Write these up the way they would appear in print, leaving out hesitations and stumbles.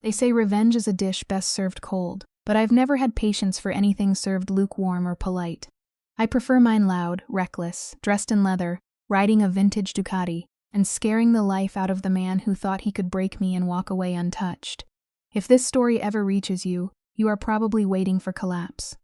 They say revenge is a dish best served cold, but I've never had patience for anything served lukewarm or polite. I prefer mine loud, reckless, dressed in leather, riding a vintage Ducati, and scaring the life out of the man who thought he could break me and walk away untouched. If this story ever reaches you, you are probably waiting for collapse.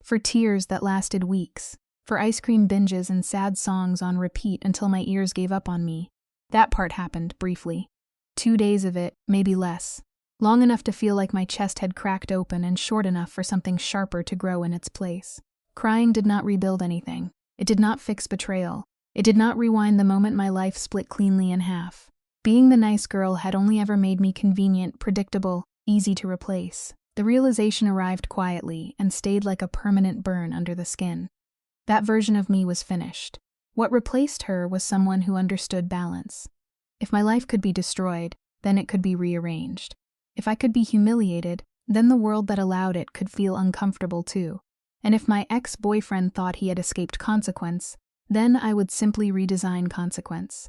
For tears that lasted weeks. For ice cream binges and sad songs on repeat until my ears gave up on me. That part happened, briefly. 2 days of it, maybe less. Long enough to feel like my chest had cracked open and short enough for something sharper to grow in its place. Crying did not rebuild anything. It did not fix betrayal. It did not rewind the moment my life split cleanly in half. Being the nice girl had only ever made me convenient, predictable, easy to replace. The realization arrived quietly and stayed like a permanent burn under the skin. That version of me was finished. What replaced her was someone who understood balance. If my life could be destroyed, then it could be rearranged. If I could be humiliated, then the world that allowed it could feel uncomfortable too. And if my ex-boyfriend thought he had escaped consequence, then I would simply redesign consequence.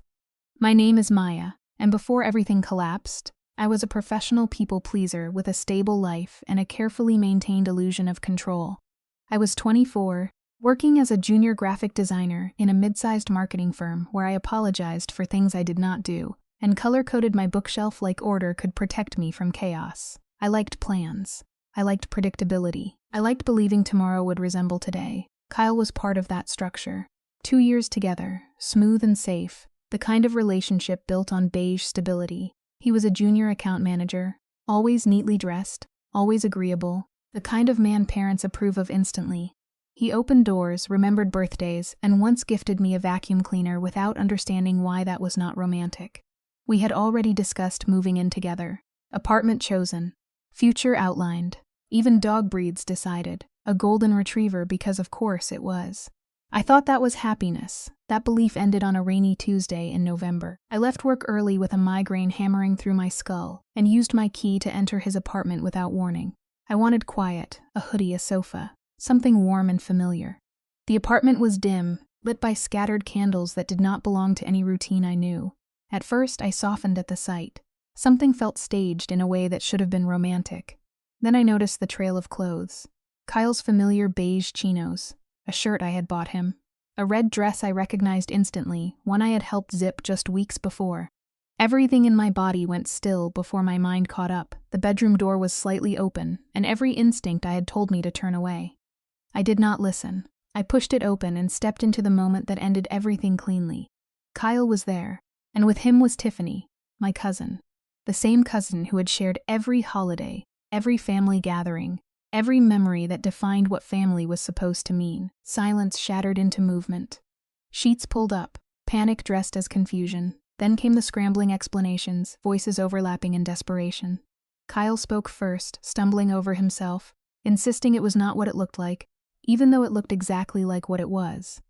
My name is Maya, and before everything collapsed, I was a professional people pleaser with a stable life and a carefully maintained illusion of control. I was 24, working as a junior graphic designer in a mid-sized marketing firm where I apologized for things I did not do, and color-coded my bookshelf like order could protect me from chaos. I liked plans. I liked predictability. I liked believing tomorrow would resemble today. Kyle was part of that structure. 2 years together, smooth and safe, the kind of relationship built on beige stability. He was a junior account manager, always neatly dressed, always agreeable, the kind of man parents approve of instantly. He opened doors, remembered birthdays, and once gifted me a vacuum cleaner without understanding why that was not romantic. We had already discussed moving in together. Apartment chosen. Future outlined. Even dog breeds decided. A golden retriever because of course it was. I thought that was happiness. That belief ended on a rainy Tuesday in November. I left work early with a migraine hammering through my skull, and used my key to enter his apartment without warning. I wanted quiet, a hoodie, a sofa. Something warm and familiar. The apartment was dim, lit by scattered candles that did not belong to any routine I knew. At first, I softened at the sight. Something felt staged in a way that should have been romantic. Then I noticed the trail of clothes. Kyle's familiar beige chinos, a shirt I had bought him, a red dress I recognized instantly, one I had helped zip just weeks before. Everything in my body went still before my mind caught up. The bedroom door was slightly open, and every instinct I had told me to turn away. I did not listen. I pushed it open and stepped into the moment that ended everything cleanly. Kyle was there, and with him was Tiffany, my cousin. The same cousin who had shared every holiday, every family gathering, every memory that defined what family was supposed to mean. Silence shattered into movement. Sheets pulled up, panic dressed as confusion. Then came the scrambling explanations, voices overlapping in desperation. Kyle spoke first, stumbling over himself, insisting it was not what it looked like, even though it looked exactly like what it was.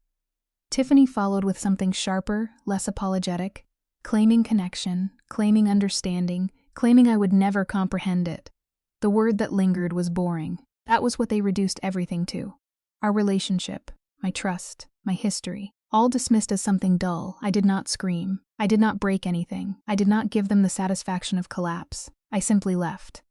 Tiffany followed with something sharper, less apologetic, claiming connection, claiming understanding, claiming I would never comprehend it. The word that lingered was boring. That was what they reduced everything to. Our relationship, my trust, my history, all dismissed as something dull. I did not scream. I did not break anything. I did not give them the satisfaction of collapse. I simply left.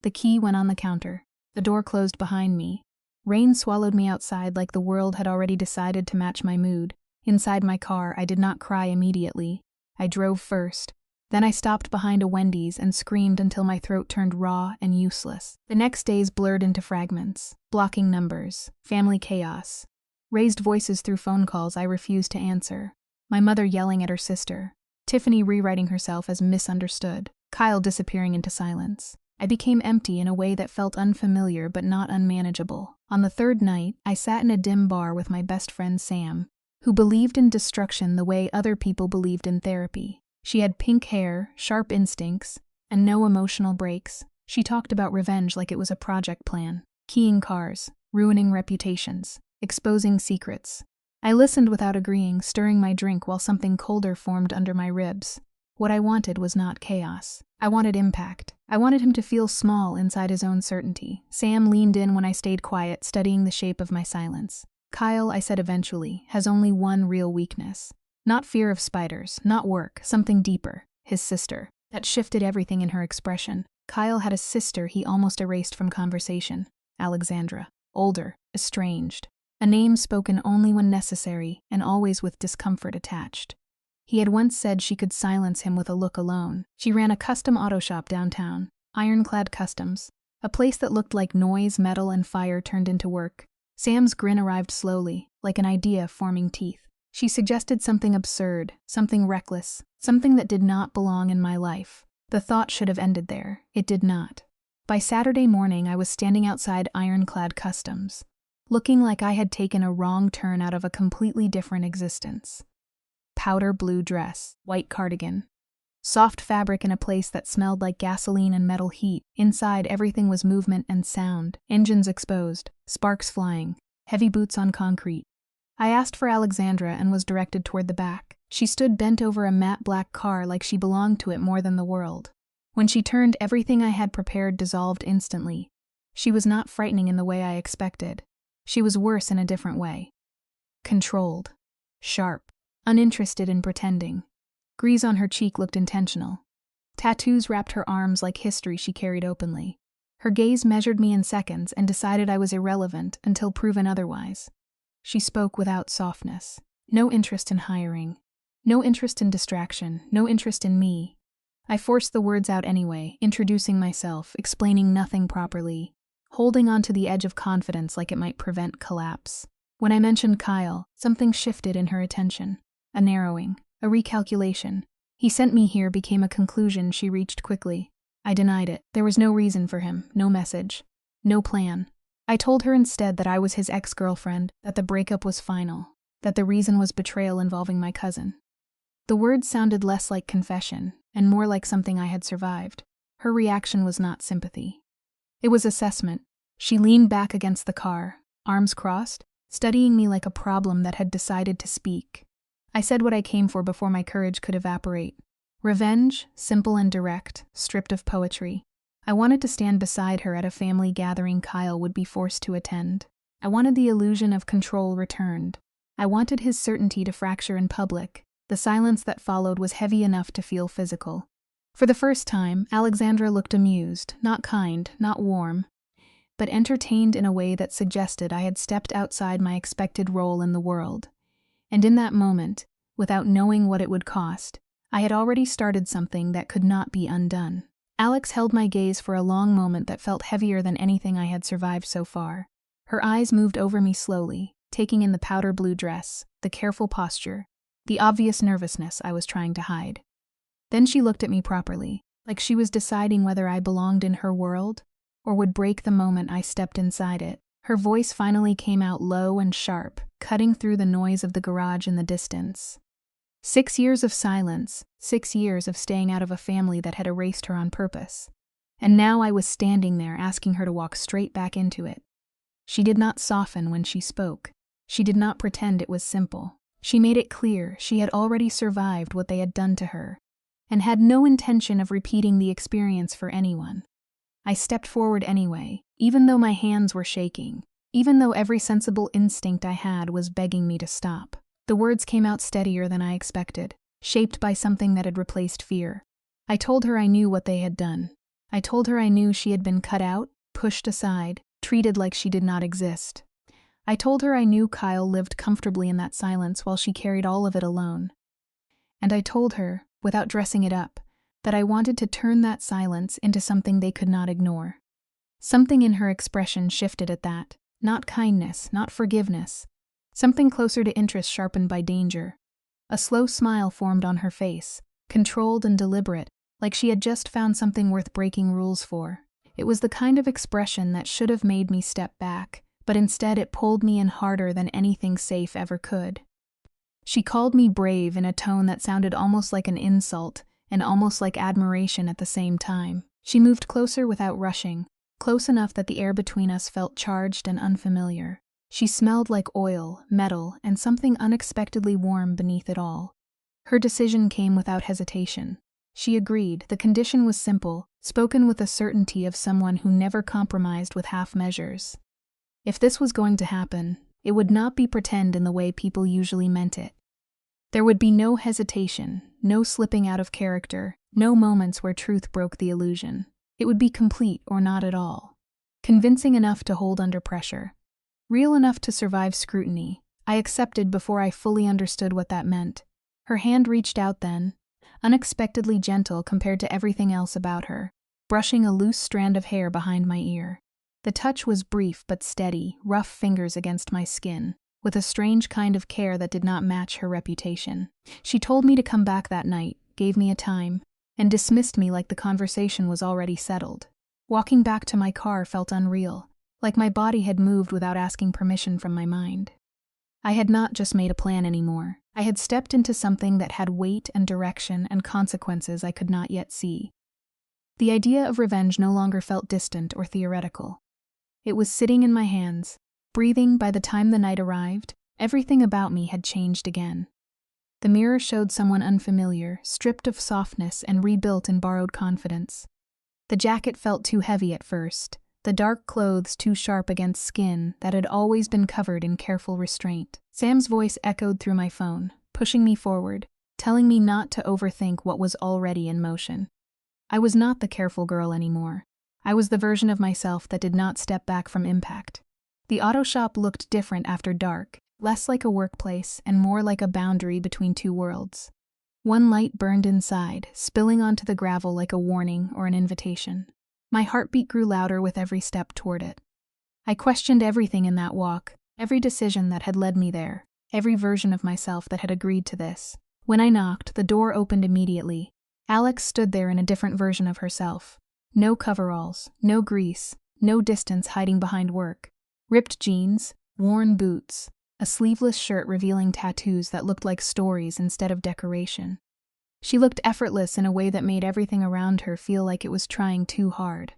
The key went on the counter. The door closed behind me. Rain swallowed me outside like the world had already decided to match my mood. Inside my car, I did not cry immediately. I drove first. Then I stopped behind a Wendy's and screamed until my throat turned raw and useless. The next days blurred into fragments, blocking numbers, family chaos, raised voices through phone calls I refused to answer, my mother yelling at her sister, Tiffany rewriting herself as misunderstood, Kyle disappearing into silence. I became empty in a way that felt unfamiliar but not unmanageable. On the third night, I sat in a dim bar with my best friend Sam, who believed in destruction the way other people believed in therapy. She had pink hair, sharp instincts, and no emotional breaks. She talked about revenge like it was a project plan, keying cars, ruining reputations, exposing secrets. I listened without agreeing, stirring my drink while something colder formed under my ribs. What I wanted was not chaos. I wanted impact. I wanted him to feel small inside his own certainty. Sam leaned in when I stayed quiet, studying the shape of my silence. Kyle, I said eventually, has only one real weakness. Not fear of spiders, not work, something deeper. His sister. That shifted everything in her expression. Kyle had a sister he almost erased from conversation, Alexandra, older, estranged. A name spoken only when necessary and always with discomfort attached. He had once said she could silence him with a look alone. She ran a custom auto shop downtown, Ironclad Customs, a place that looked like noise, metal, and fire turned into work. Sam's grin arrived slowly, like an idea forming teeth. She suggested something absurd, something reckless, something that did not belong in my life. The thought should have ended there. It did not. By Saturday morning, I was standing outside Ironclad Customs, looking like I had taken a wrong turn out of a completely different existence. Powder blue dress, white cardigan, soft fabric in a place that smelled like gasoline and metal heat. Inside, everything was movement and sound, engines exposed, sparks flying, heavy boots on concrete. I asked for Alexandra and was directed toward the back. She stood bent over a matte black car like she belonged to it more than the world. When she turned, everything I had prepared dissolved instantly. She was not frightening in the way I expected. She was worse in a different way. Controlled. Sharp. Uninterested in pretending. Grease on her cheek looked intentional. Tattoos wrapped her arms like history she carried openly. Her gaze measured me in seconds and decided I was irrelevant until proven otherwise. She spoke without softness. No interest in hiring. No interest in distraction. No interest in me. I forced the words out anyway, introducing myself, explaining nothing properly, holding on to the edge of confidence like it might prevent collapse. When I mentioned Kyle, something shifted in her attention. A narrowing. A recalculation. He sent me here became a conclusion she reached quickly. I denied it. There was no reason for him, no message, no plan. I told her instead that I was his ex-girlfriend, that the breakup was final, that the reason was betrayal involving my cousin. The words sounded less like confession, and more like something I had survived. Her reaction was not sympathy. It was assessment. She leaned back against the car, arms crossed, studying me like a problem that had decided to speak. I said what I came for before my courage could evaporate. Revenge, simple and direct, stripped of poetry. I wanted to stand beside her at a family gathering Kyle would be forced to attend. I wanted the illusion of control returned. I wanted his certainty to fracture in public. The silence that followed was heavy enough to feel physical. For the first time, Alexandra looked amused, not kind, not warm, but entertained in a way that suggested I had stepped outside my expected role in the world. And in that moment, without knowing what it would cost, I had already started something that could not be undone. Alex held my gaze for a long moment that felt heavier than anything I had survived so far. Her eyes moved over me slowly, taking in the powder blue dress, the careful posture, the obvious nervousness I was trying to hide. Then she looked at me properly, like she was deciding whether I belonged in her world or would break the moment I stepped inside it. Her voice finally came out low and sharp, cutting through the noise of the garage in the distance. 6 years of silence, 6 years of staying out of a family that had erased her on purpose. And now I was standing there asking her to walk straight back into it. She did not soften when she spoke. She did not pretend it was simple. She made it clear she had already survived what they had done to her, and had no intention of repeating the experience for anyone. I stepped forward anyway, even though my hands were shaking, even though every sensible instinct I had was begging me to stop. The words came out steadier than I expected, shaped by something that had replaced fear. I told her I knew what they had done. I told her I knew she had been cut out, pushed aside, treated like she did not exist. I told her I knew Kyle lived comfortably in that silence while she carried all of it alone. And I told her, without dressing it up, that I wanted to turn that silence into something they could not ignore. Something in her expression shifted at that, not kindness, not forgiveness, something closer to interest sharpened by danger. A slow smile formed on her face, controlled and deliberate, like she had just found something worth breaking rules for. It was the kind of expression that should have made me step back, but instead it pulled me in harder than anything safe ever could. She called me brave in a tone that sounded almost like an insult and almost like admiration at the same time. She moved closer without rushing, close enough that the air between us felt charged and unfamiliar. She smelled like oil, metal, and something unexpectedly warm beneath it all. Her decision came without hesitation. She agreed. The condition was simple, spoken with the certainty of someone who never compromised with half measures. If this was going to happen, it would not be pretend in the way people usually meant it. There would be no hesitation, no slipping out of character, no moments where truth broke the illusion. It would be complete or not at all. Convincing enough to hold under pressure. Real enough to survive scrutiny. I accepted before I fully understood what that meant. Her hand reached out then, unexpectedly gentle compared to everything else about her, brushing a loose strand of hair behind my ear. The touch was brief but steady, rough fingers against my skin, with a strange kind of care that did not match her reputation. She told me to come back that night, gave me a time, and dismissed me like the conversation was already settled. Walking back to my car felt unreal, like my body had moved without asking permission from my mind. I had not just made a plan anymore. I had stepped into something that had weight and direction and consequences I could not yet see. The idea of revenge no longer felt distant or theoretical. It was sitting in my hands, breathing. By the time the night arrived, everything about me had changed again. The mirror showed someone unfamiliar, stripped of softness and rebuilt in borrowed confidence. The jacket felt too heavy at first, the dark clothes too sharp against skin that had always been covered in careful restraint. Sam's voice echoed through my phone, pushing me forward, telling me not to overthink what was already in motion. I was not the careful girl anymore. I was the version of myself that did not step back from impact. The auto shop looked different after dark, less like a workplace and more like a boundary between two worlds. One light burned inside, spilling onto the gravel like a warning or an invitation. My heartbeat grew louder with every step toward it. I questioned everything in that walk, every decision that had led me there, every version of myself that had agreed to this. When I knocked, the door opened immediately. Alex stood there in a different version of herself. No coveralls, no grease, no distance hiding behind work. Ripped jeans, worn boots, a sleeveless shirt revealing tattoos that looked like stories instead of decoration. She looked effortless in a way that made everything around her feel like it was trying too hard.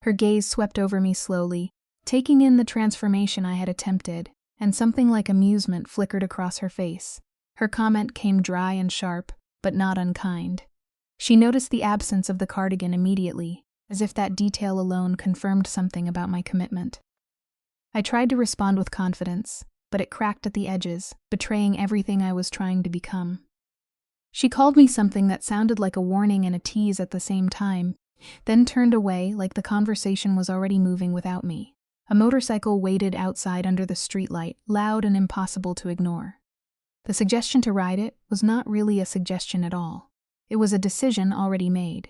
Her gaze swept over me slowly, taking in the transformation I had attempted, and something like amusement flickered across her face. Her comment came dry and sharp, but not unkind. She noticed the absence of the cardigan immediately, as if that detail alone confirmed something about my commitment. I tried to respond with confidence, but it cracked at the edges, betraying everything I was trying to become. She called me something that sounded like a warning and a tease at the same time, then turned away like the conversation was already moving without me. A motorcycle waited outside under the streetlight, loud and impossible to ignore. The suggestion to ride it was not really a suggestion at all. It was a decision already made.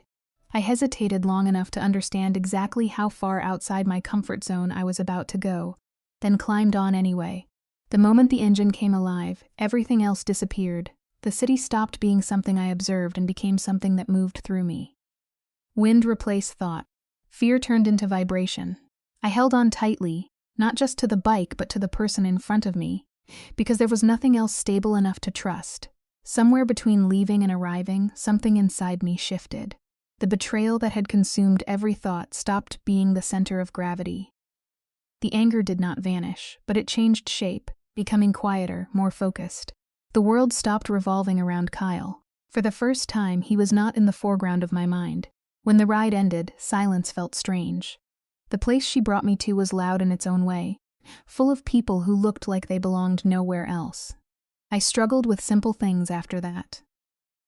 I hesitated long enough to understand exactly how far outside my comfort zone I was about to go, then climbed on anyway. The moment the engine came alive, everything else disappeared. The city stopped being something I observed and became something that moved through me. Wind replaced thought. Fear turned into vibration. I held on tightly, not just to the bike but to the person in front of me, because there was nothing else stable enough to trust. Somewhere between leaving and arriving, something inside me shifted. The betrayal that had consumed every thought stopped being the center of gravity. The anger did not vanish, but it changed shape, becoming quieter, more focused. The world stopped revolving around Kyle. For the first time, he was not in the foreground of my mind. When the ride ended, silence felt strange. The place she brought me to was loud in its own way, full of people who looked like they belonged nowhere else. I struggled with simple things after that.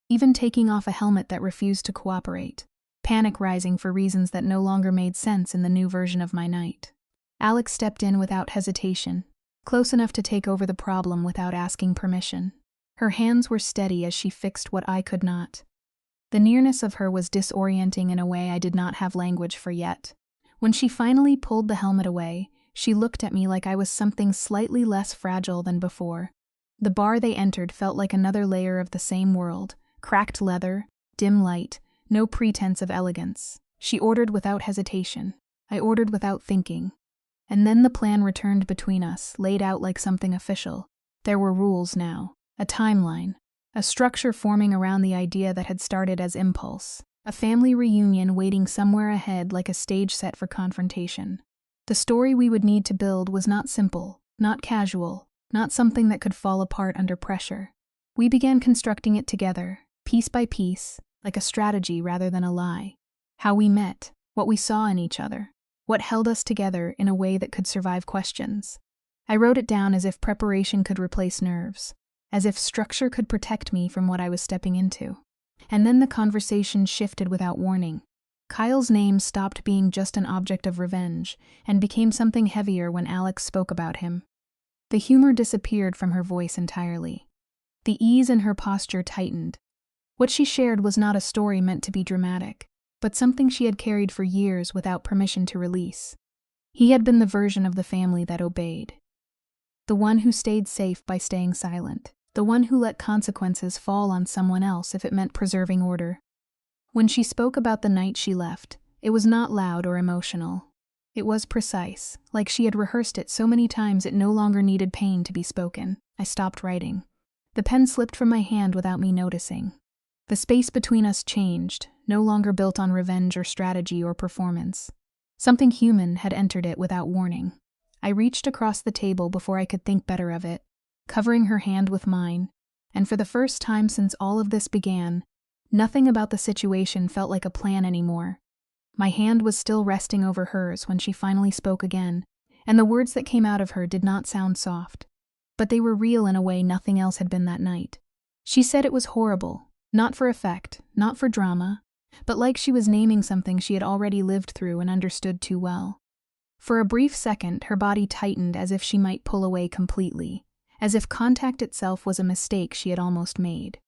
Even taking off a helmet that refused to cooperate, panic rising for reasons that no longer made sense in the new version of my night. Alex stepped in without hesitation, close enough to take over the problem without asking permission. Her hands were steady as she fixed what I could not. The nearness of her was disorienting in a way I did not have language for yet. When she finally pulled the helmet away, she looked at me like I was something slightly less fragile than before. The bar they entered felt like another layer of the same world, cracked leather, dim light, no pretense of elegance. She ordered without hesitation. I ordered without thinking. And then the plan returned between us, laid out like something official. There were rules now, a timeline, a structure forming around the idea that had started as impulse, a family reunion waiting somewhere ahead like a stage set for confrontation. The story we would need to build was not simple, not casual, not something that could fall apart under pressure. We began constructing it together, piece by piece, like a strategy rather than a lie. How we met, what we saw in each other, what held us together in a way that could survive questions. I wrote it down as if preparation could replace nerves, as if structure could protect me from what I was stepping into. And then the conversation shifted without warning. Kyle's name stopped being just an object of revenge and became something heavier when Alex spoke about him. The humor disappeared from her voice entirely. The ease in her posture tightened. What she shared was not a story meant to be dramatic, but something she had carried for years without permission to release. He had been the version of the family that obeyed. The one who stayed safe by staying silent. The one who let consequences fall on someone else if it meant preserving order. When she spoke about the night she left, it was not loud or emotional. It was precise, like she had rehearsed it so many times it no longer needed pain to be spoken. I stopped writing. The pen slipped from my hand without me noticing. The space between us changed, no longer built on revenge or strategy or performance. Something human had entered it without warning. I reached across the table before I could think better of it, covering her hand with mine, and for the first time since all of this began, nothing about the situation felt like a plan anymore. My hand was still resting over hers when she finally spoke again, and the words that came out of her did not sound soft. But they were real in a way nothing else had been that night. She said it was horrible, not for effect, not for drama, but like she was naming something she had already lived through and understood too well. For a brief second, her body tightened as if she might pull away completely, as if contact itself was a mistake she had almost made.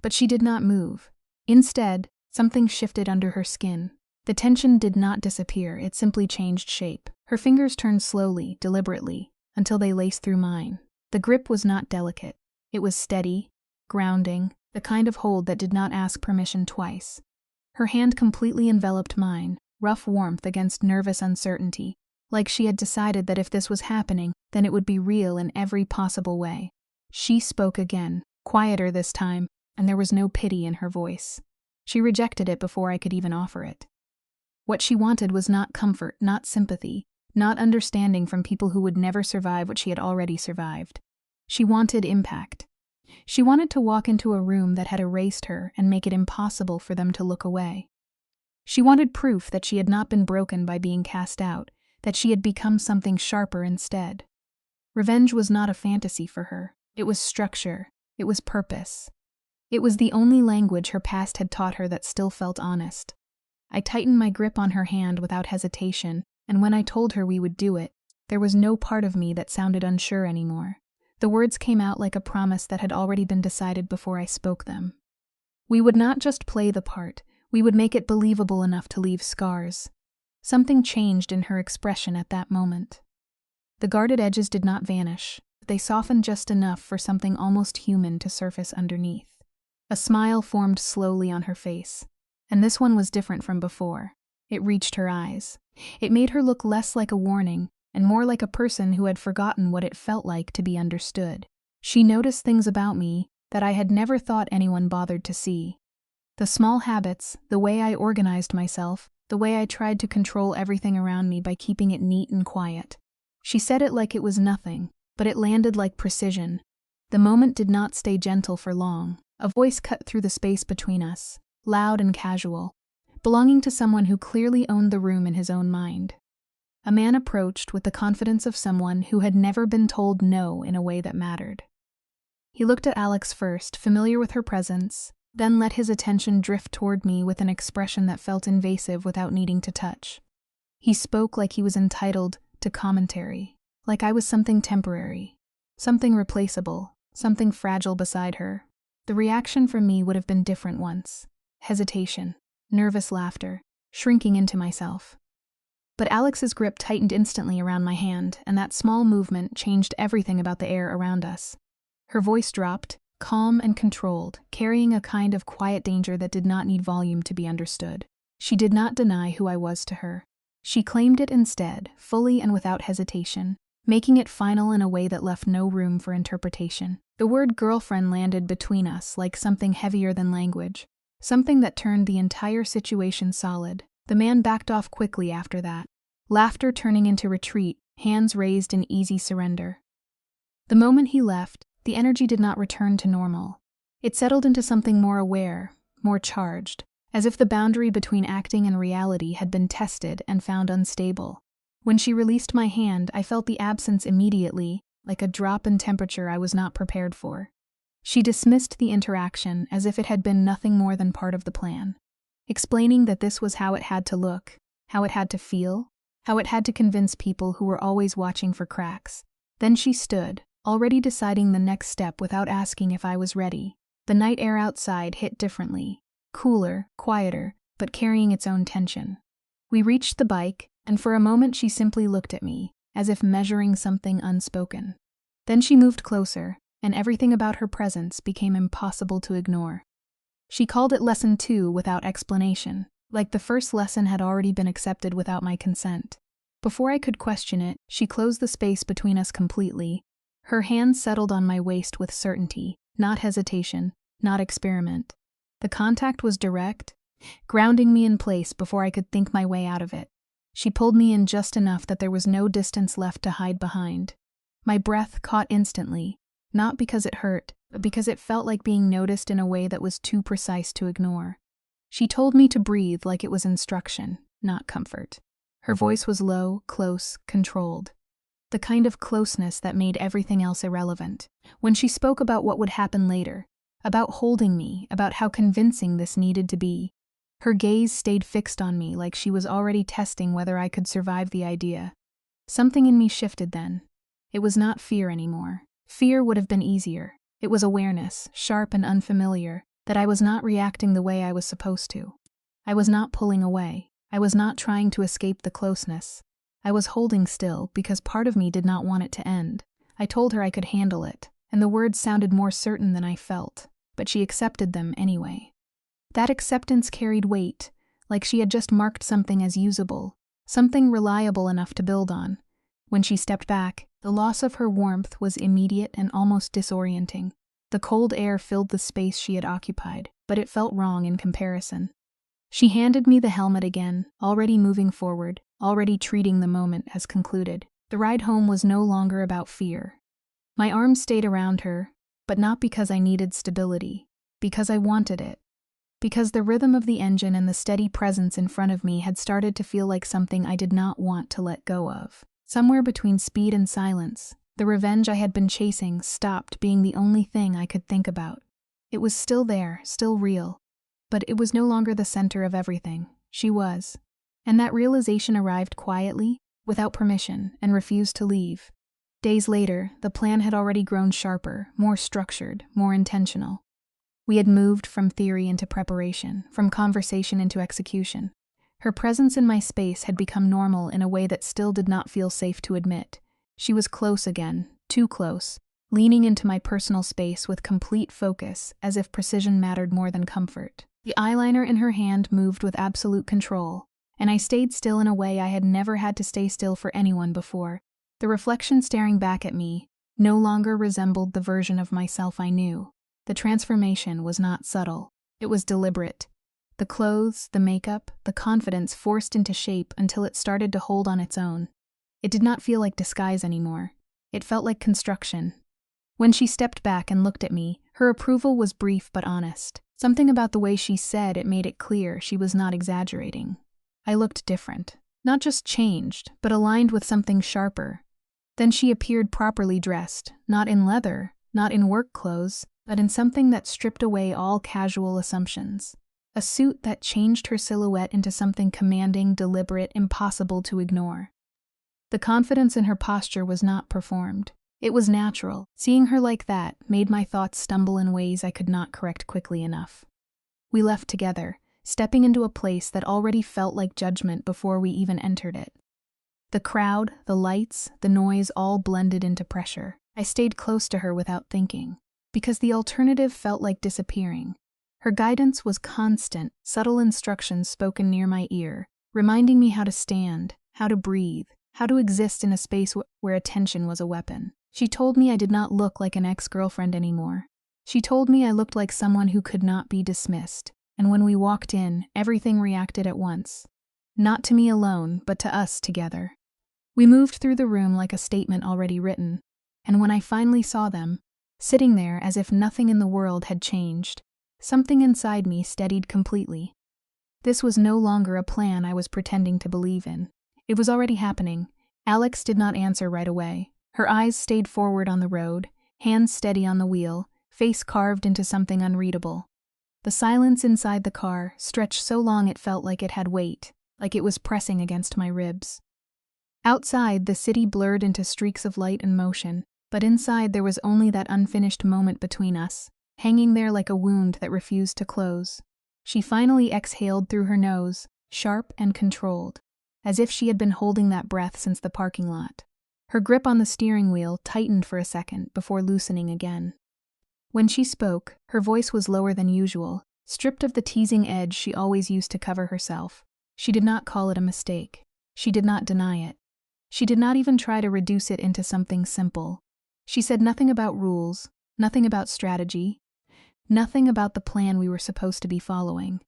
But she did not move. Instead, something shifted under her skin. The tension did not disappear, it simply changed shape. Her fingers turned slowly, deliberately, until they laced through mine. The grip was not delicate. It was steady, grounding, the kind of hold that did not ask permission twice. Her hand completely enveloped mine, rough warmth against nervous uncertainty, like she had decided that if this was happening, then it would be real in every possible way. She spoke again, quieter this time, and there was no pity in her voice. She rejected it before I could even offer it. What she wanted was not comfort, not sympathy, not understanding from people who would never survive what she had already survived. She wanted impact. She wanted to walk into a room that had erased her and make it impossible for them to look away. She wanted proof that she had not been broken by being cast out, that she had become something sharper instead. Revenge was not a fantasy for her. It was structure. It was purpose. It was the only language her past had taught her that still felt honest. I tightened my grip on her hand without hesitation, and when I told her we would do it, there was no part of me that sounded unsure anymore. The words came out like a promise that had already been decided before I spoke them. We would not just play the part, we would make it believable enough to leave scars. Something changed in her expression at that moment. The guarded edges did not vanish, but they softened just enough for something almost human to surface underneath. A smile formed slowly on her face, and this one was different from before. It reached her eyes. It made her look less like a warning and more like a person who had forgotten what it felt like to be understood. She noticed things about me that I had never thought anyone bothered to see. The small habits, the way I organized myself, the way I tried to control everything around me by keeping it neat and quiet. She said it like it was nothing, but it landed like precision. The moment did not stay gentle for long. A voice cut through the space between us, loud and casual, belonging to someone who clearly owned the room in his own mind. A man approached with the confidence of someone who had never been told no in a way that mattered. He looked at Alex first, familiar with her presence, then let his attention drift toward me with an expression that felt invasive without needing to touch. He spoke like he was entitled to commentary, like I was something temporary, something replaceable, something fragile beside her. The reaction from me would have been different once. Hesitation, nervous laughter, shrinking into myself. But Alex's grip tightened instantly around my hand, and that small movement changed everything about the air around us. Her voice dropped, calm and controlled, carrying a kind of quiet danger that did not need volume to be understood. She did not deny who I was to her. She claimed it instead, fully and without hesitation, making it final in a way that left no room for interpretation. The word girlfriend landed between us like something heavier than language, something that turned the entire situation solid. The man backed off quickly after that, laughter turning into retreat, hands raised in easy surrender. The moment he left, the energy did not return to normal. It settled into something more aware, more charged, as if the boundary between acting and reality had been tested and found unstable. When she released my hand, I felt the absence immediately, like a drop in temperature I was not prepared for. She dismissed the interaction as if it had been nothing more than part of the plan. explaining that this was how it had to look, how it had to feel, how it had to convince people who were always watching for cracks. Then she stood, already deciding the next step without asking if I was ready. The night air outside hit differently, cooler, quieter, but carrying its own tension. We reached the bike, and for a moment she simply looked at me, as if measuring something unspoken. Then she moved closer, and everything about her presence became impossible to ignore. She called it Lesson 2 without explanation, like the first lesson had already been accepted without my consent. Before I could question it, she closed the space between us completely. Her hand settled on my waist with certainty, not hesitation, not experiment. The contact was direct, grounding me in place before I could think my way out of it. She pulled me in just enough that there was no distance left to hide behind. My breath caught instantly, not because it hurt, but because it felt like being noticed in a way that was too precise to ignore. She told me to breathe like it was instruction, not comfort. Her voice was low, close, controlled. The kind of closeness that made everything else irrelevant. When she spoke about what would happen later, about holding me, about how convincing this needed to be, her gaze stayed fixed on me like she was already testing whether I could survive the idea. Something in me shifted then. It was not fear anymore. Fear would have been easier. It was awareness, sharp and unfamiliar, that I was not reacting the way I was supposed to. I was not pulling away. I was not trying to escape the closeness. I was holding still because part of me did not want it to end. I told her I could handle it, and the words sounded more certain than I felt, but she accepted them anyway. That acceptance carried weight, like she had just marked something as usable, something reliable enough to build on. When she stepped back, the loss of her warmth was immediate and almost disorienting. The cold air filled the space she had occupied, but it felt wrong in comparison. She handed me the helmet again, already moving forward, already treating the moment as concluded. The ride home was no longer about fear. My arms stayed around her, but not because I needed stability, because I wanted it. Because the rhythm of the engine and the steady presence in front of me had started to feel like something I did not want to let go of. Somewhere between speed and silence, the revenge I had been chasing stopped being the only thing I could think about. It was still there, still real, but it was no longer the center of everything. She was. And that realization arrived quietly, without permission, and refused to leave. Days later, the plan had already grown sharper, more structured, more intentional. We had moved from theory into preparation, from conversation into execution. Her presence in my space had become normal in a way that still did not feel safe to admit. She was close again, too close, leaning into my personal space with complete focus, as if precision mattered more than comfort. The eyeliner in her hand moved with absolute control, and I stayed still in a way I had never had to stay still for anyone before. The reflection staring back at me no longer resembled the version of myself I knew. The transformation was not subtle. It was deliberate. The clothes, the makeup, the confidence forced into shape until it started to hold on its own. It did not feel like disguise anymore. It felt like construction. When she stepped back and looked at me, her approval was brief but honest. Something about the way she said it made it clear she was not exaggerating. I looked different. Not just changed, but aligned with something sharper. Then she appeared properly dressed, not in leather, not in work clothes, but in something that stripped away all casual assumptions. A suit that changed her silhouette into something commanding, deliberate, impossible to ignore. The confidence in her posture was not performed. It was natural. Seeing her like that made my thoughts stumble in ways I could not correct quickly enough. We left together, stepping into a place that already felt like judgment before we even entered it. The crowd, the lights, the noise all blended into pressure. I stayed close to her without thinking, because the alternative felt like disappearing. Her guidance was constant, subtle instructions spoken near my ear, reminding me how to stand, how to breathe, how to exist in a space where attention was a weapon. She told me I did not look like an ex-girlfriend anymore. She told me I looked like someone who could not be dismissed, and when we walked in, everything reacted at once. Not to me alone, but to us together. We moved through the room like a statement already written, and when I finally saw them, sitting there as if nothing in the world had changed, something inside me steadied completely. This was no longer a plan I was pretending to believe in. It was already happening. Alex did not answer right away. Her eyes stayed forward on the road, hands steady on the wheel, face carved into something unreadable. The silence inside the car stretched so long it felt like it had weight, like it was pressing against my ribs. Outside, the city blurred into streaks of light and motion, but inside there was only that unfinished moment between us, hanging there like a wound that refused to close. She finally exhaled through her nose, sharp and controlled, as if she had been holding that breath since the parking lot. Her grip on the steering wheel tightened for a second before loosening again. When she spoke, her voice was lower than usual, stripped of the teasing edge she always used to cover herself. She did not call it a mistake. She did not deny it. She did not even try to reduce it into something simple. She said nothing about rules, nothing about strategy, nothing about the plan we were supposed to be following.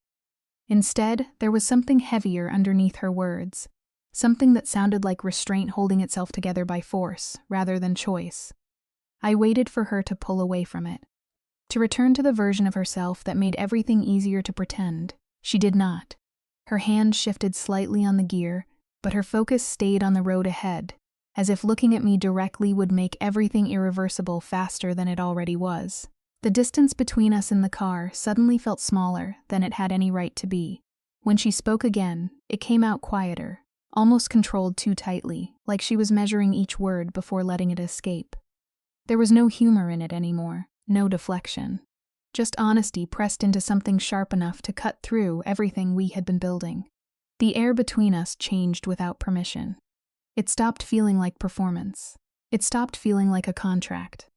Instead, there was something heavier underneath her words, something that sounded like restraint holding itself together by force rather than choice. I waited for her to pull away from it, to return to the version of herself that made everything easier to pretend. She did not. Her hand shifted slightly on the gear, but her focus stayed on the road ahead, as if looking at me directly would make everything irreversible faster than it already was. The distance between us in the car suddenly felt smaller than it had any right to be. When she spoke again, it came out quieter, almost controlled too tightly, like she was measuring each word before letting it escape. There was no humor in it anymore, no deflection. Just honesty pressed into something sharp enough to cut through everything we had been building. The air between us changed without permission. It stopped feeling like performance. It stopped feeling like a contract.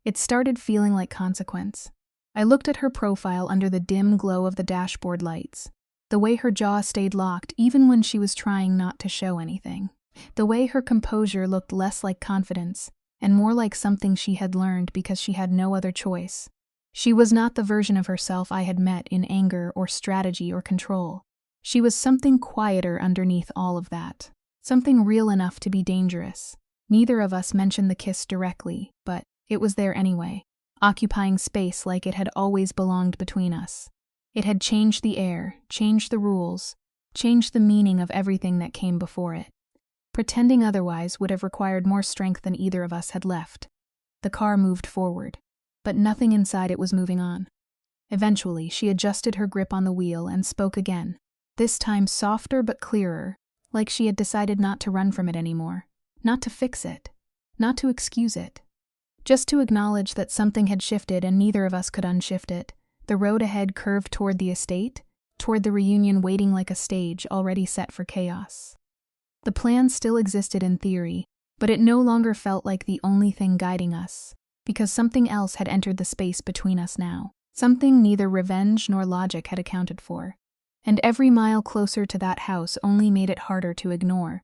It started feeling like consequence. I looked at her profile under the dim glow of the dashboard lights. The way her jaw stayed locked even when she was trying not to show anything. The way her composure looked less like confidence and more like something she had learned because she had no other choice. She was not the version of herself I had met in anger or strategy or control. She was something quieter underneath all of that. Something real enough to be dangerous. Neither of us mentioned the kiss directly, but it was there anyway, occupying space like it had always belonged between us. It had changed the air, changed the rules, changed the meaning of everything that came before it. Pretending otherwise would have required more strength than either of us had left. The car moved forward, but nothing inside it was moving on. Eventually, she adjusted her grip on the wheel and spoke again, this time softer but clearer, like she had decided not to run from it anymore, not to fix it, not to excuse it. Just to acknowledge that something had shifted and neither of us could unshift it. The road ahead curved toward the estate, toward the reunion waiting like a stage already set for chaos. The plan still existed in theory, but it no longer felt like the only thing guiding us, because something else had entered the space between us now, something neither revenge nor logic had accounted for. And every mile closer to that house only made it harder to ignore.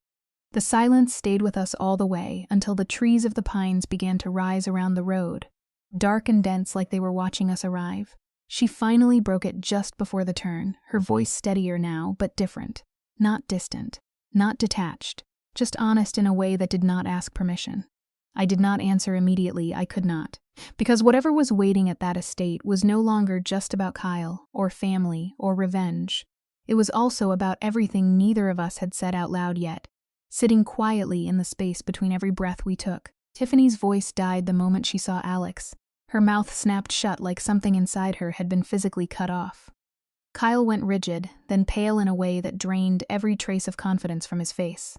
The silence stayed with us all the way until the trees of the pines began to rise around the road, dark and dense like they were watching us arrive. She finally broke it just before the turn, her voice steadier now, but different. Not distant, not detached, just honest in a way that did not ask permission. I did not answer immediately, I could not, because whatever was waiting at that estate was no longer just about Kyle, or family, or revenge. It was also about everything neither of us had said out loud yet, sitting quietly in the space between every breath we took. Tiffany's voice died the moment she saw Alex. Her mouth snapped shut like something inside her had been physically cut off. Kyle went rigid, then pale in a way that drained every trace of confidence from his face.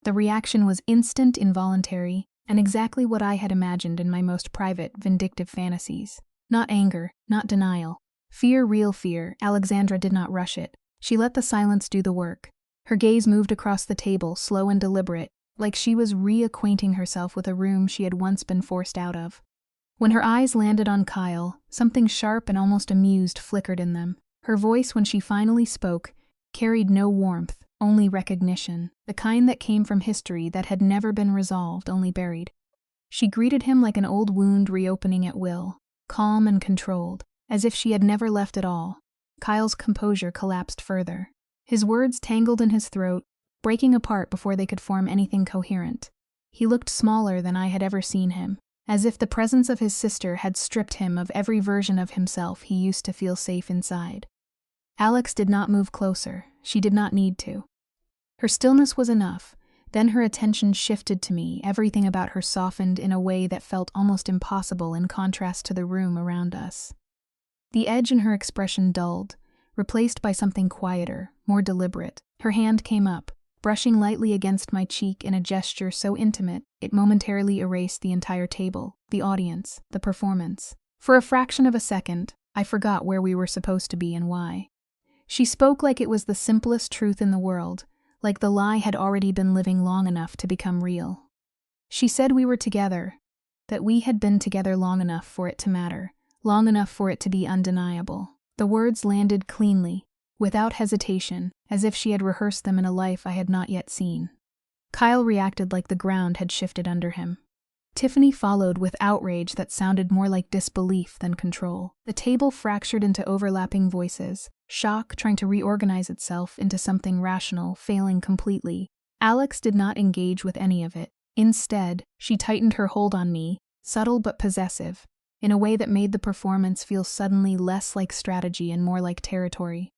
The reaction was instant, involuntary, and exactly what I had imagined in my most private, vindictive fantasies. Not anger, not denial. Fear, real fear. Alexandra did not rush it. She let the silence do the work. Her gaze moved across the table, slow and deliberate, like she was reacquainting herself with a room she had once been forced out of. When her eyes landed on Kyle, something sharp and almost amused flickered in them. Her voice, when she finally spoke, carried no warmth, only recognition, the kind that came from history that had never been resolved, only buried. She greeted him like an old wound reopening at will, calm and controlled, as if she had never left at all. Kyle's composure collapsed further. His words tangled in his throat, breaking apart before they could form anything coherent. He looked smaller than I had ever seen him, as if the presence of his sister had stripped him of every version of himself he used to feel safe inside. Alex did not move closer. She did not need to. Her stillness was enough. Then her attention shifted to me, everything about her softened in a way that felt almost impossible in contrast to the room around us. The edge in her expression dulled, replaced by something quieter, more deliberate. Her hand came up, brushing lightly against my cheek in a gesture so intimate it momentarily erased the entire table, the audience, the performance. For a fraction of a second, I forgot where we were supposed to be and why. She spoke like it was the simplest truth in the world, like the lie had already been living long enough to become real. She said we were together, that we had been together long enough for it to matter, long enough for it to be undeniable. The words landed cleanly, without hesitation, as if she had rehearsed them in a life I had not yet seen. Kyle reacted like the ground had shifted under him. Tiffany followed with outrage that sounded more like disbelief than control. The table fractured into overlapping voices, shock trying to reorganize itself into something rational, failing completely. Alex did not engage with any of it. Instead, she tightened her hold on me, subtle but possessive, in a way that made the performance feel suddenly less like strategy and more like territory.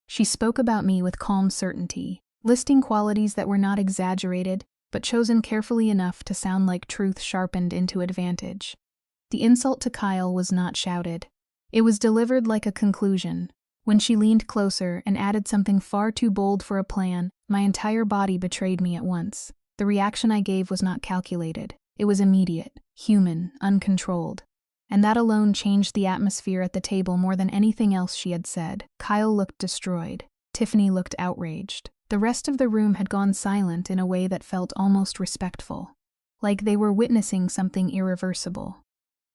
She spoke about me with calm certainty, listing qualities that were not exaggerated, but chosen carefully enough to sound like truth sharpened into advantage. The insult to Kyle was not shouted. It was delivered like a conclusion. When she leaned closer and added something far too bold for a plan, my entire body betrayed me at once. The reaction I gave was not calculated. It was immediate, human, uncontrolled. And that alone changed the atmosphere at the table more than anything else she had said. Kyle looked destroyed. Tiffany looked outraged. The rest of the room had gone silent in a way that felt almost respectful, like they were witnessing something irreversible.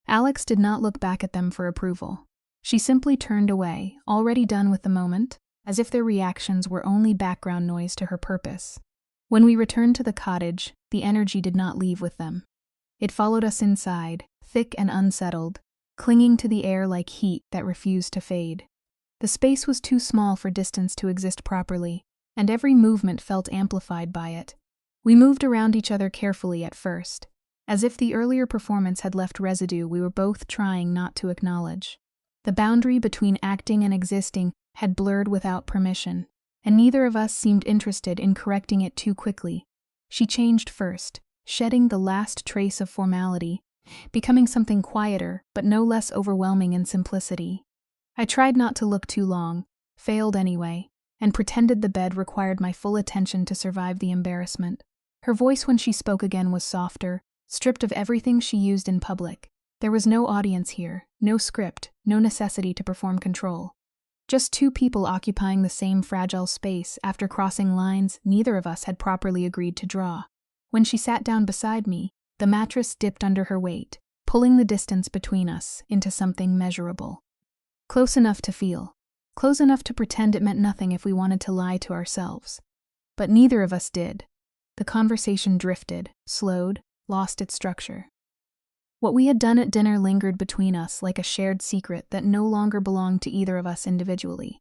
Alex did not look back at them for approval. She simply turned away, already done with the moment, as if their reactions were only background noise to her purpose. When we returned to the cottage, the energy did not leave with them. It followed us inside, thick and unsettled, clinging to the air like heat that refused to fade. The space was too small for distance to exist properly, and every movement felt amplified by it. We moved around each other carefully at first, as if the earlier performance had left residue we were both trying not to acknowledge. The boundary between acting and existing had blurred without permission, and neither of us seemed interested in correcting it too quickly. She changed first, shedding the last trace of formality, becoming something quieter but no less overwhelming in simplicity. I tried not to look too long, failed anyway, and pretended the bed required my full attention to survive the embarrassment. Her voice when she spoke again was softer, stripped of everything she used in public. There was no audience here, no script, no necessity to perform control. Just two people occupying the same fragile space after crossing lines neither of us had properly agreed to draw. When she sat down beside me, the mattress dipped under her weight, pulling the distance between us into something measurable. Close enough to feel. Close enough to pretend it meant nothing if we wanted to lie to ourselves. But neither of us did. The conversation drifted, slowed, lost its structure. What we had done at dinner lingered between us like a shared secret that no longer belonged to either of us individually.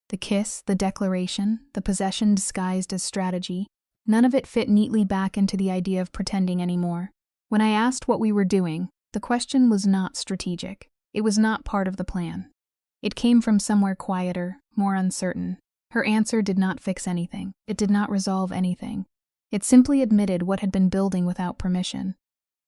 The kiss, the declaration, the possession disguised as strategy, none of it fit neatly back into the idea of pretending anymore. When I asked what we were doing, the question was not strategic. It was not part of the plan. It came from somewhere quieter, more uncertain. Her answer did not fix anything. It did not resolve anything. It simply admitted what had been building without permission.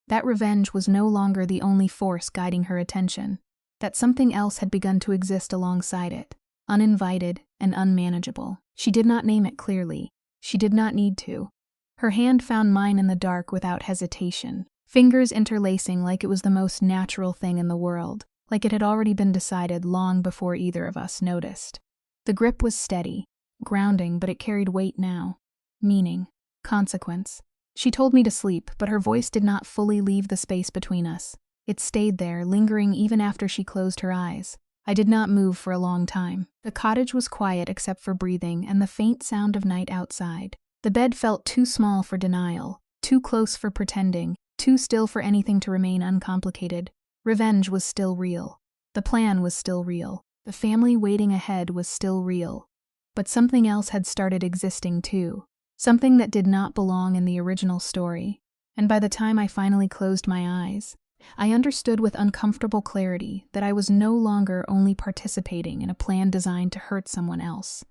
That revenge was no longer the only force guiding her attention. That something else had begun to exist alongside it, uninvited and unmanageable. She did not name it clearly. She did not need to. Her hand found mine in the dark without hesitation, fingers interlacing like it was the most natural thing in the world, like it had already been decided long before either of us noticed. The grip was steady, grounding, but it carried weight now. Meaning, consequence. She told me to sleep, but her voice did not fully leave the space between us. It stayed there, lingering even after she closed her eyes. I did not move for a long time. The cottage was quiet except for breathing and the faint sound of night outside. The bed felt too small for denial, too close for pretending, too still for anything to remain uncomplicated. Revenge was still real. The plan was still real. The family waiting ahead was still real. But something else had started existing too. Something that did not belong in the original story. And by the time I finally closed my eyes, I understood with uncomfortable clarity that I was no longer only participating in a plan designed to hurt someone else.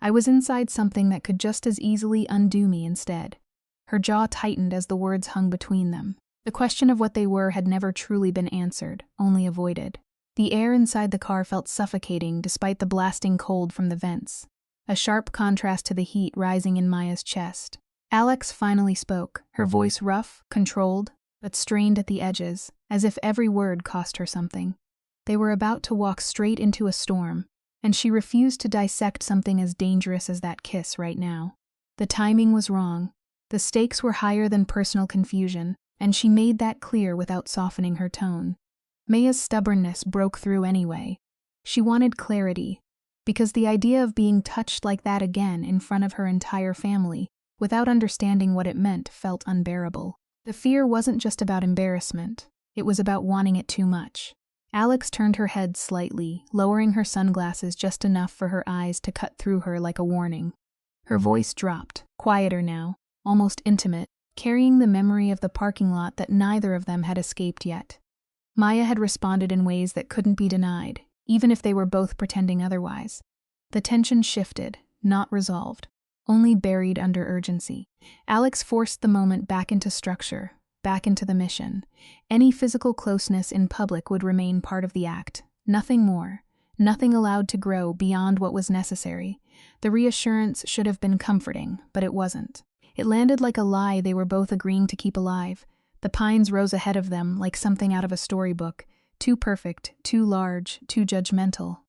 I was inside something that could just as easily undo me instead. Her jaw tightened as the words hung between them. The question of what they were had never truly been answered, only avoided. The air inside the car felt suffocating despite the blasting cold from the vents, a sharp contrast to the heat rising in Maya's chest. Alex finally spoke, her voice rough, controlled, but strained at the edges, as if every word cost her something. They were about to walk straight into a storm, and she refused to dissect something as dangerous as that kiss right now. The timing was wrong. The stakes were higher than personal confusion, and she made that clear without softening her tone. Maya's stubbornness broke through anyway. She wanted clarity, because the idea of being touched like that again in front of her entire family, without understanding what it meant, felt unbearable. The fear wasn't just about embarrassment, it was about wanting it too much. Alex turned her head slightly, lowering her sunglasses just enough for her eyes to cut through her like a warning. Her voice dropped, quieter now, almost intimate, carrying the memory of the parking lot that neither of them had escaped yet. Maya had responded in ways that couldn't be denied, even if they were both pretending otherwise. The tension shifted, not resolved, only buried under urgency. Alex forced the moment back into structure, back into the mission. Any physical closeness in public would remain part of the act, nothing more, nothing allowed to grow beyond what was necessary. The reassurance should have been comforting, but it wasn't. It landed like a lie they were both agreeing to keep alive. The pines rose ahead of them like something out of a storybook, too perfect, too large, too judgmental.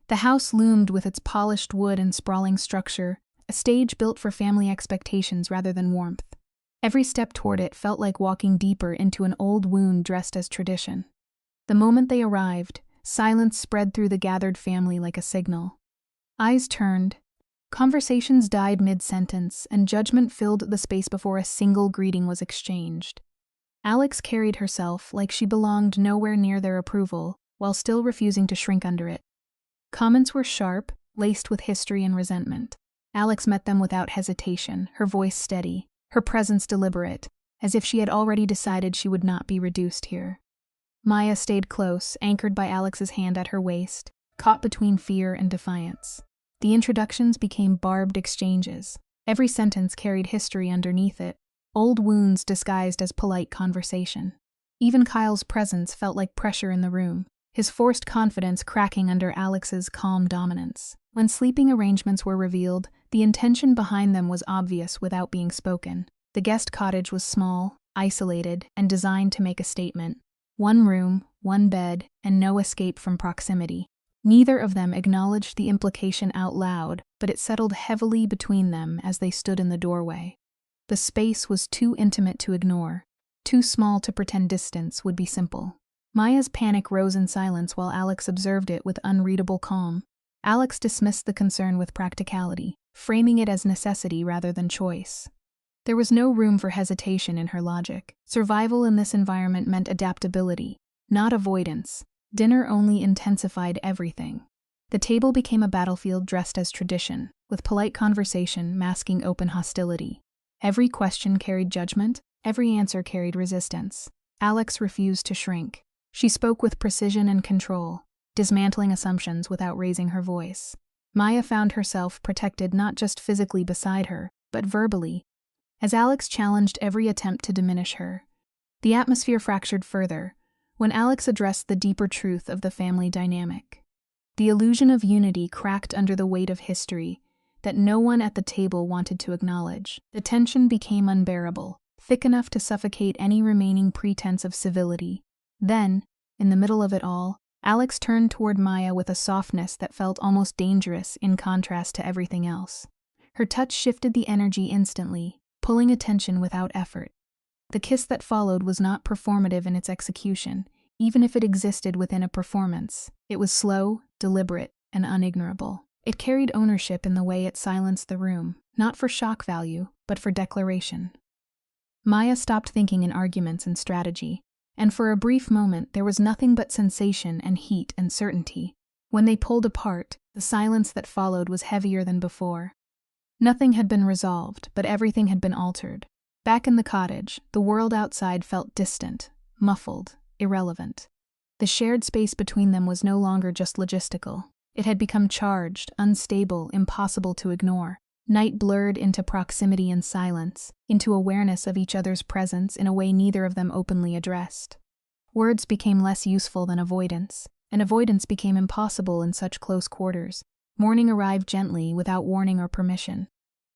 The house loomed with its polished wood and sprawling structure, a stage built for family expectations rather than warmth. Every step toward it felt like walking deeper into an old wound dressed as tradition. The moment they arrived, silence spread through the gathered family like a signal. Eyes turned, conversations died mid-sentence, and judgment filled the space before a single greeting was exchanged. Alex carried herself like she belonged nowhere near their approval, while still refusing to shrink under it. Comments were sharp, laced with history and resentment. Alex met them without hesitation, her voice steady, her presence deliberate, as if she had already decided she would not be reduced here. Maya stayed close, anchored by Alex's hand at her waist, caught between fear and defiance. The introductions became barbed exchanges. Every sentence carried history underneath it, old wounds disguised as polite conversation. Even Kyle's presence felt like pressure in the room, his forced confidence cracking under Alex's calm dominance. When sleeping arrangements were revealed, the intention behind them was obvious without being spoken. The guest cottage was small, isolated, and designed to make a statement. One room, one bed, and no escape from proximity. Neither of them acknowledged the implication out loud, but it settled heavily between them as they stood in the doorway. The space was too intimate to ignore, too small to pretend distance would be simple. Maya's panic rose in silence while Alex observed it with unreadable calm. Alex dismissed the concern with practicality, framing it as necessity rather than choice. There was no room for hesitation in her logic. Survival in this environment meant adaptability, not avoidance. Dinner only intensified everything. The table became a battlefield dressed as tradition, with polite conversation masking open hostility. Every question carried judgment, every answer carried resistance. Alex refused to shrink. She spoke with precision and control, dismantling assumptions without raising her voice. Maya found herself protected not just physically beside her, but verbally, as Alex challenged every attempt to diminish her. The atmosphere fractured further when Alex addressed the deeper truth of the family dynamic. The illusion of unity cracked under the weight of history that no one at the table wanted to acknowledge. The tension became unbearable, thick enough to suffocate any remaining pretense of civility. Then, in the middle of it all, Alex turned toward Maya with a softness that felt almost dangerous in contrast to everything else. Her touch shifted the energy instantly, pulling attention without effort. The kiss that followed was not performative in its execution, even if it existed within a performance. It was slow, deliberate, and unignorable. It carried ownership in the way it silenced the room, not for shock value, but for declaration. Maya stopped thinking in arguments and strategy, and for a brief moment there was nothing but sensation and heat and certainty. When they pulled apart, the silence that followed was heavier than before. Nothing had been resolved, but everything had been altered. Back in the cottage, the world outside felt distant, muffled, irrelevant. The shared space between them was no longer just logistical. It had become charged, unstable, impossible to ignore. Night blurred into proximity and silence, into awareness of each other's presence in a way neither of them openly addressed. Words became less useful than avoidance. and avoidance became impossible in such close quarters. Morning arrived gently, without warning or permission.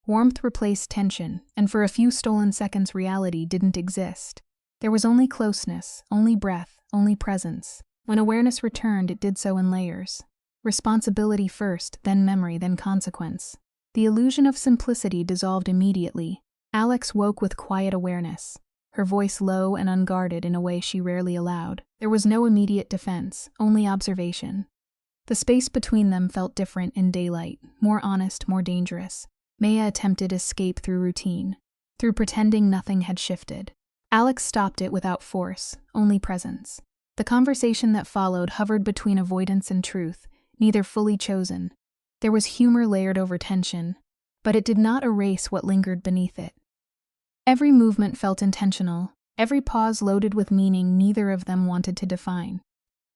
Warmth replaced tension, and for a few stolen seconds reality didn't exist. There was only closeness, only breath, only presence. When awareness returned, it did so in layers. Responsibility first, then memory, then consequence. The illusion of simplicity dissolved immediately. Alex woke with quiet awareness, her voice low and unguarded in a way she rarely allowed. There was no immediate defense, only observation. The space between them felt different in daylight, more honest, more dangerous. Maya attempted escape through routine, through pretending nothing had shifted. Alex stopped it without force, only presence. The conversation that followed hovered between avoidance and truth, neither fully chosen. There was humor layered over tension, but it did not erase what lingered beneath it. Every movement felt intentional, every pause loaded with meaning neither of them wanted to define.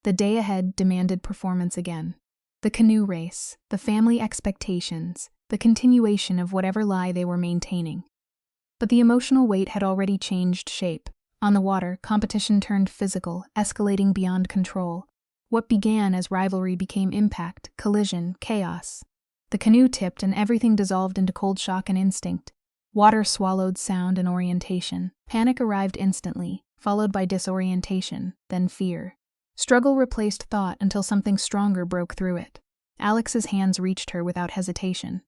The day ahead demanded performance again. The canoe race, the family expectations, the continuation of whatever lie they were maintaining. But the emotional weight had already changed shape. On the water, competition turned physical, escalating beyond control. What began as rivalry became impact, collision, chaos. The canoe tipped and everything dissolved into cold shock and instinct. Water swallowed sound and orientation. Panic arrived instantly, followed by disorientation, then fear. Struggle replaced thought until something stronger broke through it. Alex's hands reached her without hesitation.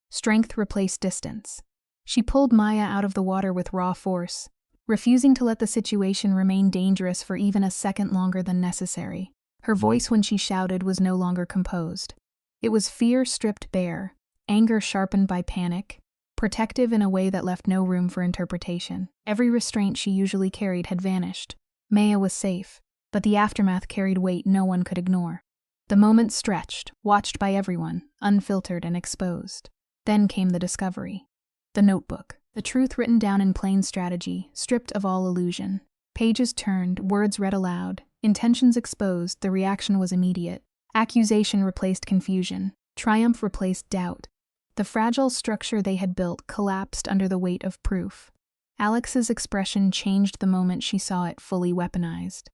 Strength replaced distance. She pulled Maya out of the water with raw force, refusing to let the situation remain dangerous for even a second longer than necessary. Her voice when she shouted was no longer composed. It was fear stripped bare, anger sharpened by panic, protective in a way that left no room for interpretation. Every restraint she usually carried had vanished. Maya was safe, but the aftermath carried weight no one could ignore. The moment stretched, watched by everyone, unfiltered and exposed. Then came the discovery. The notebook, the truth written down in plain strategy, stripped of all illusion. Pages turned, words read aloud, intentions exposed, the reaction was immediate. Accusation replaced confusion, triumph replaced doubt. The fragile structure they had built collapsed under the weight of proof. Alex's expression changed the moment she saw it fully weaponized.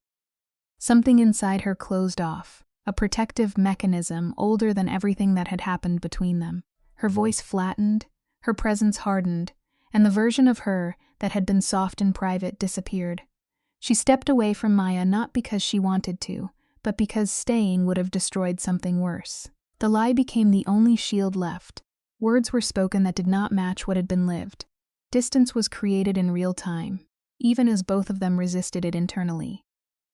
Something inside her closed off, a protective mechanism older than everything that had happened between them. Her voice flattened, her presence hardened, and the version of her that had been soft in private disappeared. She stepped away from Maya not because she wanted to, but because staying would have destroyed something worse. The lie became the only shield left. Words were spoken that did not match what had been lived. Distance was created in real time, even as both of them resisted it internally.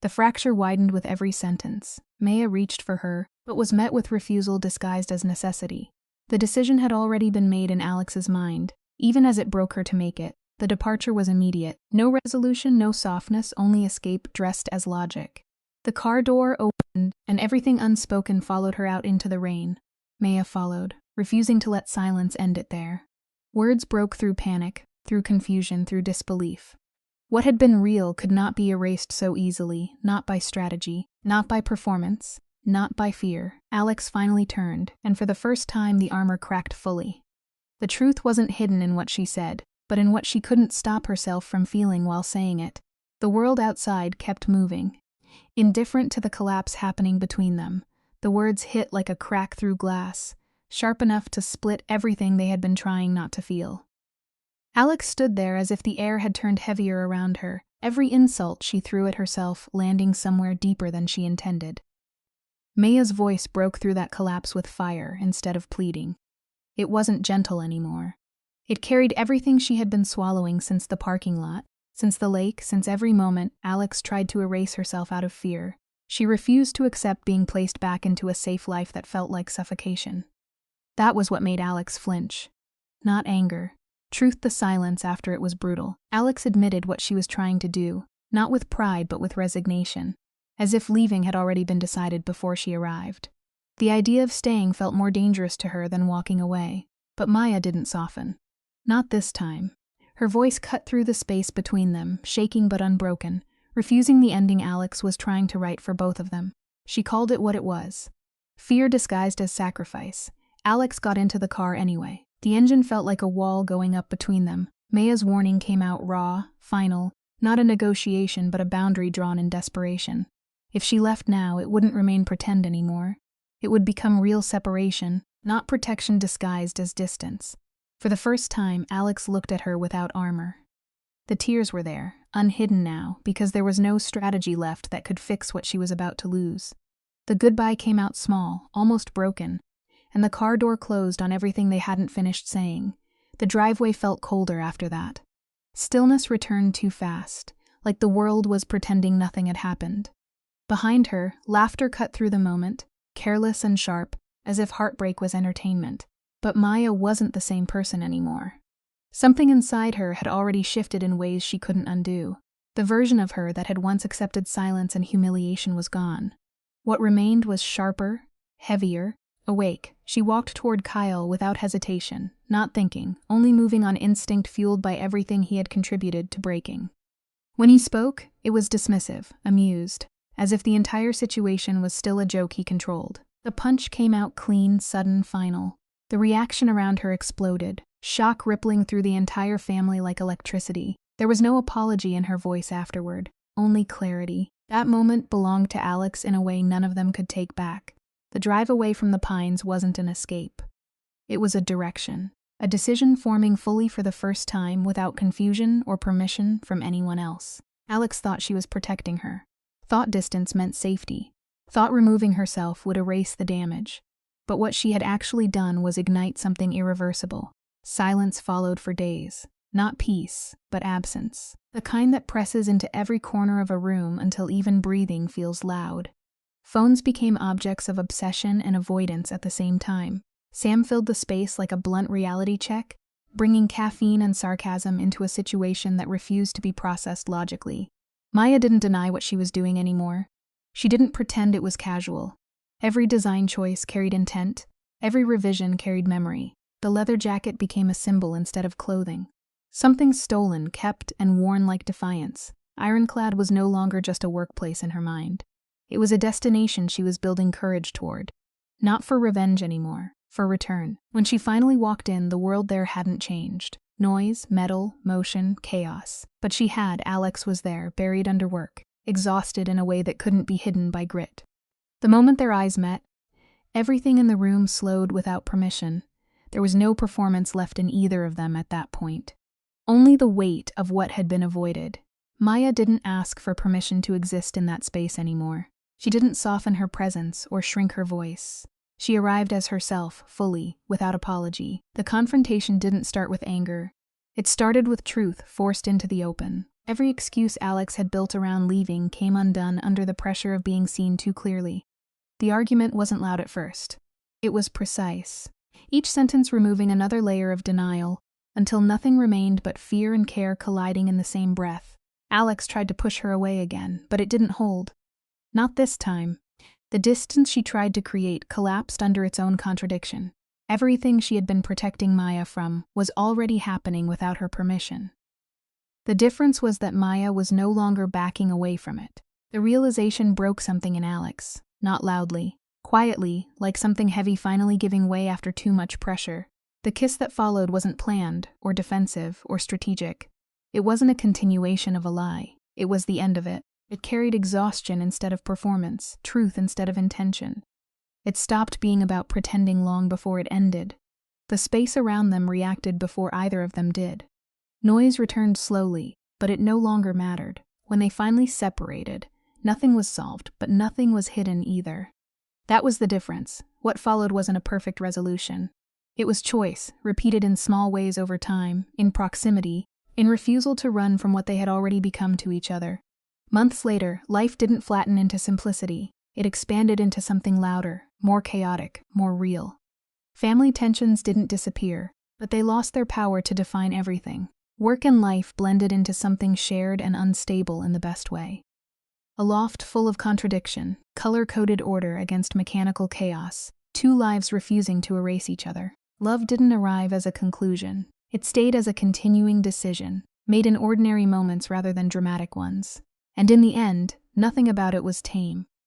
The fracture widened with every sentence. Maya reached for her, but was met with refusal disguised as necessity. The decision had already been made in Alex's mind, even as it broke her to make it. The departure was immediate. No resolution, no softness, only escape dressed as logic. The car door opened, and everything unspoken followed her out into the rain. Maya followed, refusing to let silence end it there. Words broke through panic, through confusion, through disbelief. What had been real could not be erased so easily, not by strategy, not by performance, not by fear. Alex finally turned, and for the first time the armor cracked fully. The truth wasn't hidden in what she said, but in what she couldn't stop herself from feeling while saying it. The world outside kept moving. Indifferent to the collapse happening between them, the words hit like a crack through glass, sharp enough to split everything they had been trying not to feel. Alex stood there as if the air had turned heavier around her, every insult she threw at herself landing somewhere deeper than she intended. Maya's voice broke through that collapse with fire instead of pleading. It wasn't gentle anymore. It carried everything she had been swallowing since the parking lot, since the lake, since every moment Alex tried to erase herself out of fear. She refused to accept being placed back into a safe life that felt like suffocation. That was what made Alex flinch. Not anger. Truth the silence after it was brutal. Alex admitted what she was trying to do, not with pride but with resignation, as if leaving had already been decided before she arrived. The idea of staying felt more dangerous to her than walking away, but Maya didn't soften. Not this time. Her voice cut through the space between them, shaking but unbroken, refusing the ending Alex was trying to write for both of them. She called it what it was. Fear disguised as sacrifice. Alex got into the car anyway. The engine felt like a wall going up between them. Maya's warning came out raw, final, not a negotiation but a boundary drawn in desperation. If she left now, it wouldn't remain pretend anymore. It would become real separation, not protection disguised as distance. For the first time, Alex looked at her without armor. The tears were there, unhidden now, because there was no strategy left that could fix what she was about to lose. The goodbye came out small, almost broken, and the car door closed on everything they hadn't finished saying. The driveway felt colder after that. Stillness returned too fast, like the world was pretending nothing had happened. Behind her, laughter cut through the moment, careless and sharp, as if heartbreak was entertainment. But Maya wasn't the same person anymore. Something inside her had already shifted in ways she couldn't undo. The version of her that had once accepted silence and humiliation was gone. What remained was sharper, heavier, awake. She walked toward Kyle without hesitation, not thinking, only moving on instinct fueled by everything he had contributed to breaking. When he spoke, it was dismissive, amused, as if the entire situation was still a joke he controlled. The punch came out clean, sudden, final. The reaction around her exploded, shock rippling through the entire family like electricity. There was no apology in her voice afterward, only clarity. That moment belonged to Alex in a way none of them could take back. The drive away from the Pines wasn't an escape. It was a direction, a decision forming fully for the first time without confusion or permission from anyone else. Alex thought she was protecting her. Thought distance meant safety. Thought removing herself would erase the damage. But what she had actually done was ignite something irreversible. Silence followed for days. Not peace, but absence. The kind that presses into every corner of a room until even breathing feels loud. Phones became objects of obsession and avoidance at the same time. Sam filled the space like a blunt reality check, bringing caffeine and sarcasm into a situation that refused to be processed logically. Maya didn't deny what she was doing anymore. She didn't pretend it was casual. Every design choice carried intent. Every revision carried memory. The leather jacket became a symbol instead of clothing. Something stolen, kept, and worn like defiance. Ironclad was no longer just a workplace in her mind. It was a destination she was building courage toward. Not for revenge anymore, for return. When she finally walked in, the world there hadn't changed. Noise, metal, motion, chaos. But she had. Alex was there, buried under work, exhausted in a way that couldn't be hidden by grit. The moment their eyes met, everything in the room slowed without permission. There was no performance left in either of them at that point. Only the weight of what had been avoided. Maya didn't ask for permission to exist in that space anymore. She didn't soften her presence or shrink her voice. She arrived as herself, fully, without apology. The confrontation didn't start with anger. It started with truth forced into the open. Every excuse Alex had built around leaving came undone under the pressure of being seen too clearly. The argument wasn't loud at first. It was precise, each sentence removing another layer of denial, until nothing remained but fear and care colliding in the same breath. Alex tried to push her away again, but it didn't hold. Not this time. The distance she tried to create collapsed under its own contradiction. Everything she had been protecting Maya from was already happening without her permission. The difference was that Maya was no longer backing away from it. The realization broke something in Alex, not loudly, quietly, like something heavy finally giving way after too much pressure. The kiss that followed wasn't planned, or defensive, or strategic. It wasn't a continuation of a lie. It was the end of it. It carried exhaustion instead of performance, truth instead of intention. It stopped being about pretending long before it ended. The space around them reacted before either of them did. Noise returned slowly, but it no longer mattered. When they finally separated, nothing was solved, but nothing was hidden either. That was the difference. What followed wasn't a perfect resolution. It was choice, repeated in small ways over time, in proximity, in refusal to run from what they had already become to each other. Months later, life didn't flatten into simplicity. It expanded into something louder, more chaotic, more real. Family tensions didn't disappear, but they lost their power to define everything. Work and life blended into something shared and unstable in the best way. A loft full of contradiction, color-coded order against mechanical chaos, two lives refusing to erase each other. Love didn't arrive as a conclusion. It stayed as a continuing decision, made in ordinary moments rather than dramatic ones. And in the end, nothing about it was tame.